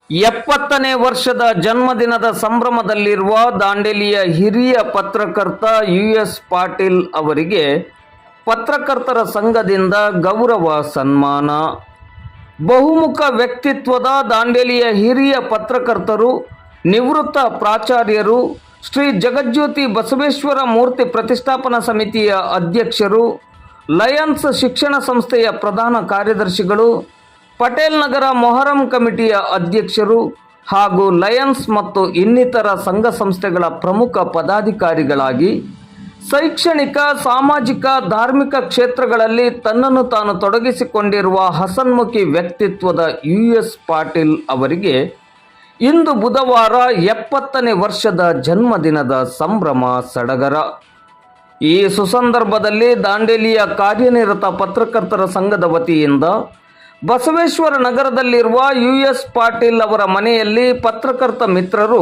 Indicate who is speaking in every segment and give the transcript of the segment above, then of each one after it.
Speaker 1: 70ನೇ ವರ್ಷದ ಜನ್ಮದಿನದ ಸಂಭ್ರಮದಲ್ಲಿರುವ ದಾಂಡೇಲಿಯ ಹಿರಿಯ ಪತ್ರಕರ್ತ ಯುಎಸ್ ಪಾಟೀಲ್ ಅವರಿಗೆ ಪತ್ರಕರ್ತರ ಸಂಘದಿಂದ ಗೌರವ ಸನ್ಮಾನ. ಬಹುಮುಖ ವ್ಯಕ್ತಿತ್ವದ ದಾಂಡೇಲಿಯ ಹಿರಿಯ ಪತ್ರಕರ್ತರು, ನಿವೃತ್ತ ಪ್ರಾಚಾರ್ಯರು, ಶ್ರೀ ಜಗಜ್ಯೋತಿ ಬಸವೇಶ್ವರ ಮೂರ್ತಿ ಪ್ರತಿಷ್ಠಾಪನಾ ಸಮಿತಿಯ ಅಧ್ಯಕ್ಷರು, ಲಯನ್ಸ್ ಶಿಕ್ಷಣ ಸಂಸ್ಥೆಯ ಪ್ರಧಾನ ಕಾರ್ಯದರ್ಶಿಗಳು, ಪಟೇಲ್ ನಗರ ಮೊಹರಂ ಕಮಿಟಿಯ ಅಧ್ಯಕ್ಷರು ಹಾಗೂ ಲಯನ್ಸ್ ಮತ್ತು ಇನ್ನಿತರ ಸಂಘ ಸಂಸ್ಥೆಗಳ ಪ್ರಮುಖ ಪದಾಧಿಕಾರಿಗಳಾಗಿ ಶೈಕ್ಷಣಿಕ, ಸಾಮಾಜಿಕ, ಧಾರ್ಮಿಕ ಕ್ಷೇತ್ರಗಳಲ್ಲಿ ತನ್ನನ್ನು ತಾನು ತೊಡಗಿಸಿಕೊಂಡಿರುವ ಹಸನ್ಮುಖಿ ವ್ಯಕ್ತಿತ್ವದ ಯುಎಸ್ ಪಾಟೀಲ್ ಅವರಿಗೆ ಇಂದು ಬುಧವಾರ 70ನೇ ವರ್ಷದ ಜನ್ಮದಿನದ ಸಂಭ್ರಮ ಸಡಗರ. ಈ ಸುಸಂದರ್ಭದಲ್ಲಿ ದಾಂಡೇಲಿಯ ಕಾರ್ಯನಿರತ ಪತ್ರಕರ್ತರ ಸಂಘದ ವತಿಯಿಂದ ಬಸವೇಶ್ವರ ನಗರದಲ್ಲಿರುವ ಯುಎಸ್ ಪಾಟೀಲ್ ಅವರ ಮನೆಯಲ್ಲಿ ಪತ್ರಕರ್ತ ಮಿತ್ರರು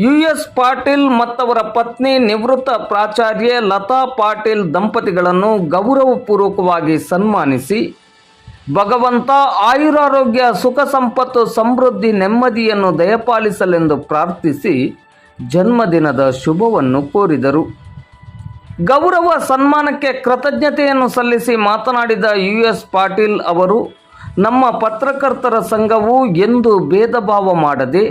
Speaker 1: ಯುಎಸ್ ಪಾಟೀಲ್ ಮತ್ತವರ ಪತ್ನಿ ನಿವೃತ್ತ ಪ್ರಾಚಾರ್ಯೆ ಲತಾ ಪಾಟೀಲ್ ದಂಪತಿಗಳನ್ನು ಗೌರವಪೂರ್ವಕವಾಗಿ ಸನ್ಮಾನಿಸಿ ಭಗವಂತ ಆಯುರಾರೋಗ್ಯ, ಸುಖ ಸಂಪತ್ತು, ಸಮೃದ್ಧಿ, ನೆಮ್ಮದಿಯನ್ನು ದಯಪಾಲಿಸಲೆಂದು ಪ್ರಾರ್ಥಿಸಿ ಜನ್ಮದಿನದ ಶುಭವನ್ನು ಕೋರಿದರು. ಗೌರವ ಸನ್ಮಾನಕ್ಕೆ ಕೃತಜ್ಞತೆಯನ್ನು ಸಲ್ಲಿಸಿ ಮಾತನಾಡಿದ ಯುಎಸ್ ಪಾಟೀಲ್ ಅವರು, ನಮ್ಮ ಪತ್ರಕರ್ತರ ಸಂಘವು ಎಂದು ಭೇದ ಭಾವ ಮಾಡದೆ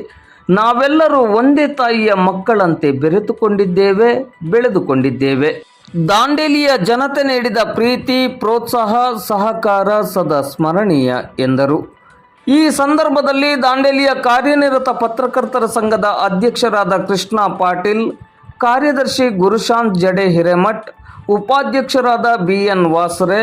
Speaker 1: ನಾವೆಲ್ಲರೂ ಒಂದೇ ತಾಯಿಯ ಮಕ್ಕಳಂತೆ ಬೆರೆತುಕೊಂಡಿದ್ದೇವೆ, ಬೆಳೆದುಕೊಂಡಿದ್ದೇವೆ. ದಾಂಡೇಲಿಯ ಜನತೆ ನೀಡಿದ ಪ್ರೀತಿ, ಪ್ರೋತ್ಸಾಹ, ಸಹಕಾರ ಸದಾ ಸ್ಮರಣೀಯ ಎಂದರು. ಈ ಸಂದರ್ಭದಲ್ಲಿ ದಾಂಡೇಲಿಯ ಕಾರ್ಯನಿರತ ಪತ್ರಕರ್ತರ ಸಂಘದ ಅಧ್ಯಕ್ಷರಾದ ಕೃಷ್ಣ ಪಾಟೀಲ್, ಕಾರ್ಯದರ್ಶಿ ಗುರುಶಾಂತ್ ಜಡೆ ಹಿರೇಮಠ್, ಉಪಾಧ್ಯಕ್ಷರಾದ ಬಿಎನ್ ವಾಸರೆ,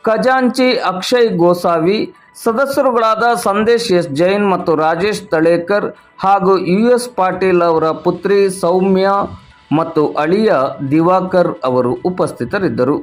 Speaker 1: ಖಜಾಂಚಿ ಅಕ್ಷಯ್ ಗೋಸಾವಿ, ಸದಸ್ಯರುಗಳಾದ ಸಂದೇಶ್ ಎಸ್ ಜೈನ್ ಮತ್ತು ರಾಜೇಶ್ ತಳೇಕರ್ ಹಾಗೂ ಯುಎಸ್ ಪಾಟೀಲ್ ಅವರ ಪುತ್ರಿ ಸೌಮ್ಯ ಮತ್ತು ಅಳಿಯ ದಿವಾಕರ್ ಅವರು ಉಪಸ್ಥಿತರಿದ್ದರು.